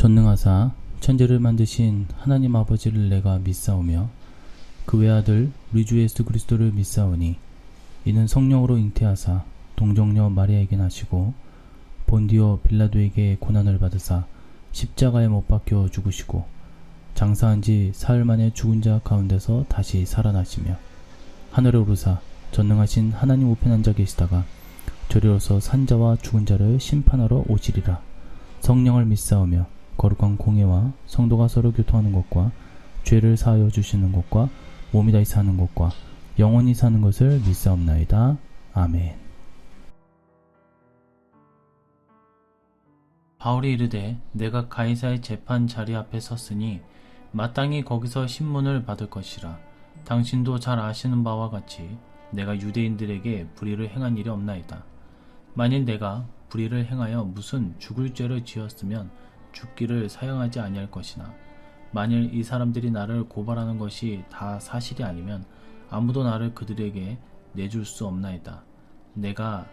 전능하사 천지를 만드신 하나님 아버지를 내가 믿사오며 그 외아들 우리 주 예수 그리스도를 믿사오니 이는 성령으로 잉태하사 동정녀 마리아에게 나시고 본디오 빌라도에게 고난을 받으사 십자가에 못 박혀 죽으시고 장사한 지 사흘 만에 죽은 자 가운데서 다시 살아나시며 하늘에 오르사 전능하신 하나님 우편에 앉아 계시다가 저리로서 산자와 죽은 자를 심판하러 오시리라. 성령을 믿사오며 거룩한 공예와 성도가 서로 교통하는 것과 죄를 사하여 주시는 것과 몸이 다시 사는 것과 영원히 사는 것을 믿사옵나이다. 아멘. 바울이 이르되 내가 가이사의 재판 자리 앞에 섰으니 마땅히 거기서 신문을 받을 것이라. 당신도 잘 아시는 바와 같이 내가 유대인들에게 불의를 행한 일이 없나이다. 만일 내가 불의를 행하여 무슨 죽을 죄를 지었으면 죽기를 사용하지 아니할 것이나 만일 이 사람들이 나를 고발하는 것이 다 사실이 아니면 아무도 나를 그들에게 내줄 수 없나이다. 내가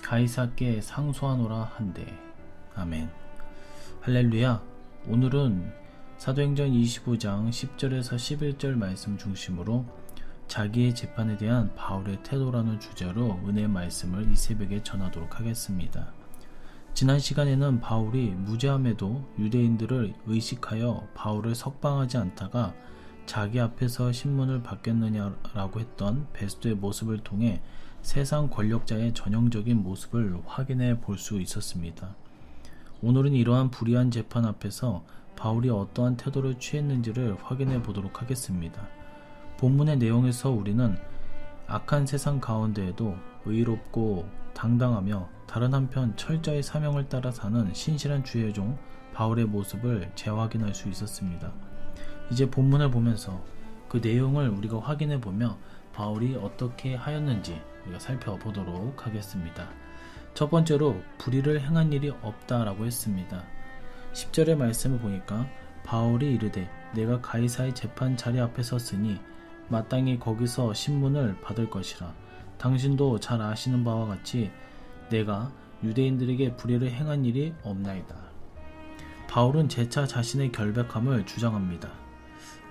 가이사께 상소하노라 한대. 아멘. 할렐루야. 오늘은 사도행전 25장 10절에서 11절 말씀 중심으로 자기의 재판에 대한 바울의 태도라는 주제로 은혜의 말씀을 이 새벽에 전하도록 하겠습니다. 지난 시간에는 바울이 무죄함에도 유대인들을 의식하여 바울을 석방하지 않다가 자기 앞에서 신문을 받겠느냐라고 했던 베스도의 모습을 통해 세상 권력자의 전형적인 모습을 확인해 볼 수 있었습니다. 오늘은 이러한 불의한 재판 앞에서 바울이 어떠한 태도를 취했는지를 확인해 보도록 하겠습니다. 본문의 내용에서 우리는 악한 세상 가운데에도 의롭고 당당하며 다른 한편 철저히 사명을 따라 사는 신실한 주의 종 바울의 모습을 재확인할 수 있었습니다. 이제 본문을 보면서 그 내용을 우리가 확인해 보며 바울이 어떻게 하였는지 우리가 살펴보도록 하겠습니다. 첫 번째로 불의를 행한 일이 없다라고 했습니다. 10절의 말씀을 보니까 바울이 이르되 내가 가이사의 재판 자리 앞에 섰으니 마땅히 거기서 신문을 받을 것이라. 당신도 잘 아시는 바와 같이 내가 유대인들에게 불의를 행한 일이 없나이다. 바울은 재차 자신의 결백함을 주장합니다.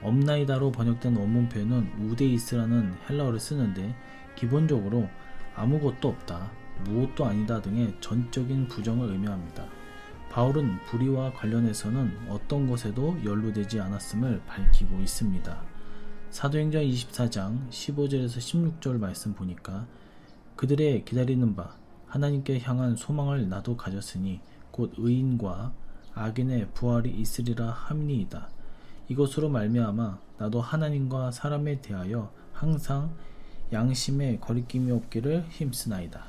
없나이다로 번역된 원문 표현은 우데이스라는 헬라어를 쓰는데 기본적으로 아무것도 없다, 무엇도 아니다 등의 전적인 부정을 의미합니다. 바울은 불의와 관련해서는 어떤 것에도 연루되지 않았음을 밝히고 있습니다. 사도행전 24장 15절에서 16절 말씀 보니까 그들의 기다리는 바 하나님께 향한 소망을 나도 가졌으니 곧 의인과 악인의 부활이 있으리라 함이니이다. 이것으로 말미암아 나도 하나님과 사람에 대하여 항상 양심에 거리낌이 없기를 힘쓰나이다.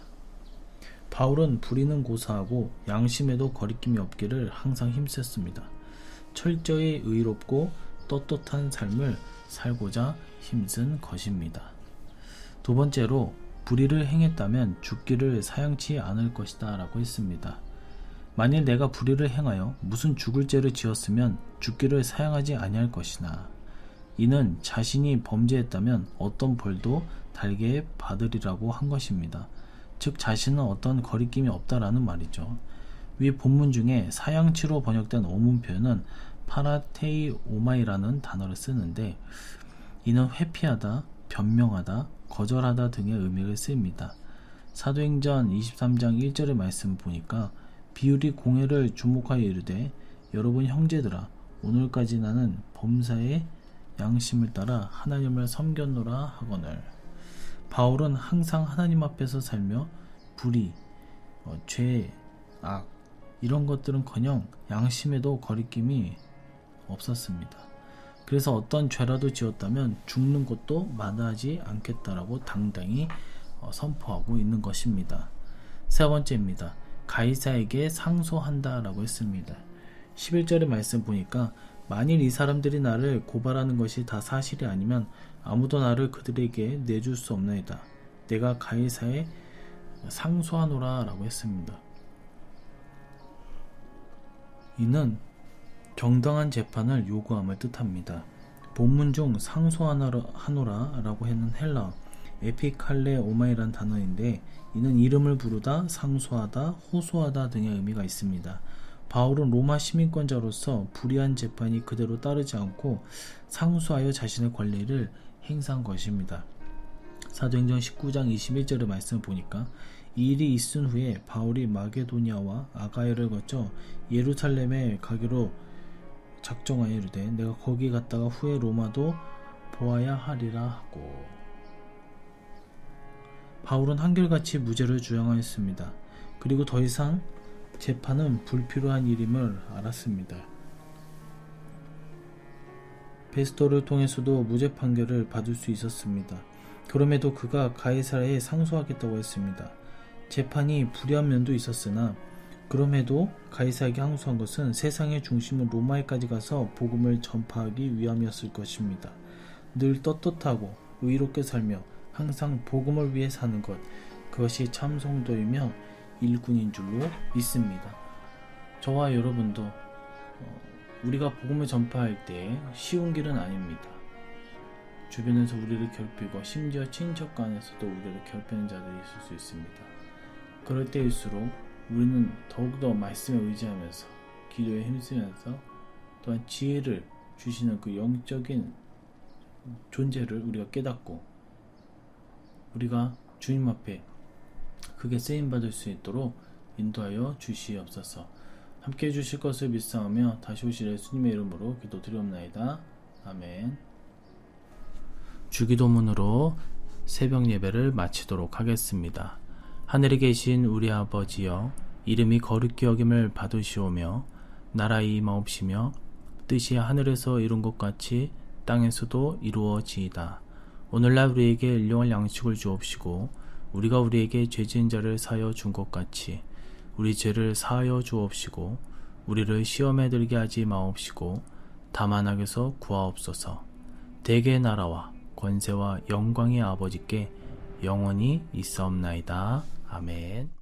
바울은 불의는 고사하고 양심에도 거리낌이 없기를 항상 힘썼습니다. 철저히 의롭고 떳떳한 삶을 살고자 힘쓴 것입니다. 두 번째로 불의를 행했다면 죽기를 사양치 않을 것이다 라고 했습니다. 만일 내가 불의를 행하여 무슨 죽을 죄를 지었으면 죽기를 사양하지 아니할 것이나 이는 자신이 범죄했다면 어떤 벌도 달게 받으리라고 한 것입니다. 즉 자신은 어떤 거리낌이 없다라는 말이죠. 위 본문 중에 사양치로 번역된 원문 표현은 파라테이 오마이라는 단어를 쓰는데 이는 회피하다, 변명하다, 거절하다 등의 의미를 씁니다. 사도행전 23장 1절의 말씀 보니까 비율이 공회를 주목하여 이르되 여러분 형제들아 오늘까지 나는 범사의 양심을 따라 하나님을 섬겼노라 하거늘. 바울은 항상 하나님 앞에서 살며 불의, 죄, 악 이런 것들은커녕 양심에도 거리낌이 없었습니다. 그래서 어떤 죄라도 지었다면 죽는 것도 마다하지 않겠다라고 당당히 선포하고 있는 것입니다. 세 번째입니다. 가이사에게 상소한다 라고 했습니다. 11절의 말씀 보니까 만일 이 사람들이 나를 고발하는 것이 다 사실이 아니면 아무도 나를 그들에게 내줄 수 없나이다. 내가 가이사에 상소하노라 라고 했습니다. 이는 정당한 재판을 요구함을 뜻합니다. 본문 중 상소하노라 라고 하는 헬라 에피칼레 오마이란 단어인데 이는 이름을 부르다, 상소하다, 호소하다 등의 의미가 있습니다. 바울은 로마 시민권자로서 불의한 재판이 그대로 따르지 않고 상수하여 자신의 권리를 행사한 것입니다. 사도행전 19장 21절의 말씀을 보니까 이 일이 있은 후에 바울이 마게도니아와 아가야를 거쳐 예루살렘에 가기로 작정하여 이르되 내가 거기 갔다가 후에 로마도 보아야 하리라 하고. 바울은 한결같이 무죄를 주장하였습니다. 그리고 더 이상 재판은 불필요한 일임을 알았습니다. 베스토를 통해서도 무죄 판결을 받을 수 있었습니다. 그럼에도 그가 가이사랴에 상소하겠다고 했습니다. 재판이 불리한 면도 있었으나 그럼에도 가이사에게 항소한 것은 세상의 중심은 로마에까지 가서 복음을 전파하기 위함이었을 것입니다. 늘 떳떳하고 의롭게 살며 항상 복음을 위해 사는 것, 그것이 참 성도이며 일꾼인 줄로 믿습니다. 저와 여러분도 우리가 복음을 전파할 때 쉬운 길은 아닙니다. 주변에서 우리를 괴롭히고 심지어 친척 간에서도 우리를 괴롭히는 자들이 있을 수 있습니다. 그럴 때일수록 우리는 더욱더 말씀에 의지하면서 기도에 힘쓰면서 또한 지혜를 주시는 그 영적인 존재를 우리가 깨닫고 우리가 주님 앞에 크게 쓰임받을 수 있도록 인도하여 주시옵소서. 함께 해주실 것을 믿사오며 다시 오실 예수님의 이름으로 기도드리옵나이다. 아멘. 주기도문으로 새벽 예배를 마치도록 하겠습니다. 하늘에 계신 우리 아버지여, 이름이 거룩히 여김을 받으시오며 나라의 임하옵시며 뜻이 하늘에서 이룬 것 같이 땅에서도 이루어지이다. 오늘날 우리에게 일용할 양식을 주옵시고 우리가 우리에게 죄 지은 자를 사하여 준 것 같이 우리 죄를 사하여 주옵시고 우리를 시험에 들게 하지 마옵시고 다만 악에서 구하옵소서. 대개의 나라와 권세와 영광의 아버지께 영원히 있사옵나이다. 아멘.